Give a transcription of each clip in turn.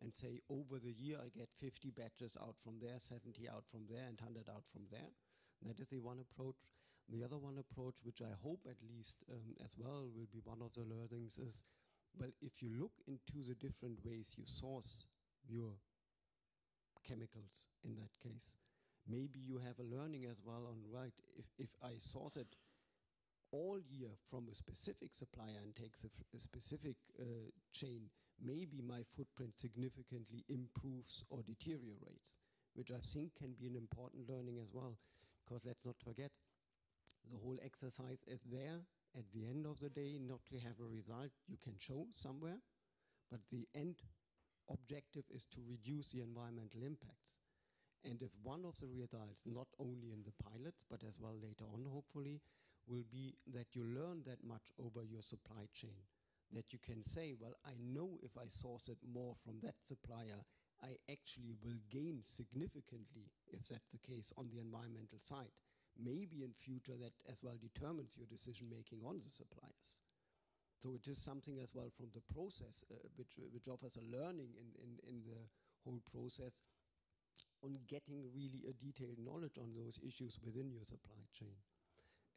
and say, over the year I get 50 batches out from there, 70 out from there, and 100 out from there. That is the one approach. The other one approach, which I hope at least as well will be one of the learnings, is, well, if you look into the different ways you source your chemicals in that case, maybe you have a learning as well on, right, if I source it all year from a specific supplier and takes a specific chain, maybe my footprint significantly improves or deteriorates, which I think can be an important learning as well. Because let's not forget, the whole exercise is there at the end of the day, not to have a result you can show somewhere, but the end objective is to reduce the environmental impacts. And if one of the results, not only in the pilots, but as well later on, hopefully, will be that you learn that much over your supply chain, that you can say, well, I know if I source it more from that supplier, I actually will gain significantly, if that's the case, on the environmental side. Maybe in future that as well determines your decision making on the suppliers. So it is something as well from the process, which offers a learning in the whole process on getting really a detailed knowledge on those issues within your supply chain.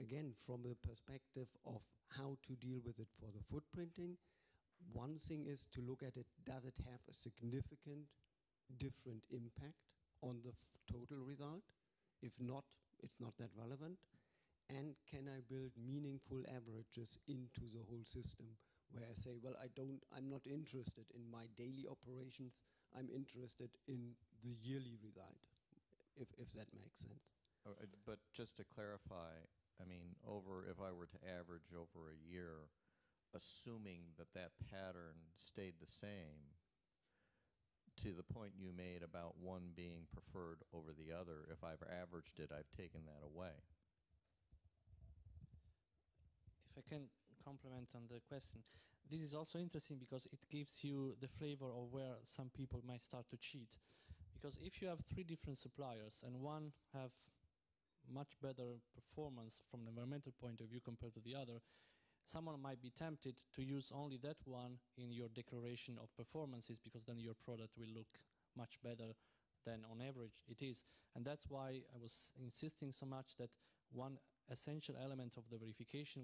Again, from the perspective of how to deal with it for the footprinting, one thing is to look at it, does it have a significant different impact on the total result? If not, it's not that relevant. And can I build meaningful averages into the whole system where I say, well, I'm not interested in my daily operations, I'm interested in the yearly result, if that makes sense. But just to clarify, I mean, if I were to average over a year, assuming that that pattern stayed the same, to the point you made about one being preferred over the other, if I've averaged it, I've taken that away. If I can comment on the question, this is also interesting because it gives you the flavor of where some people might start to cheat. Because if you have 3 different suppliers and one have much better performance from the environmental point of view compared to the other, someone might be tempted to use only that one in your declaration of performances, because then your product will look much better than on average it is. And that's why I was insisting so much that one essential element of the verification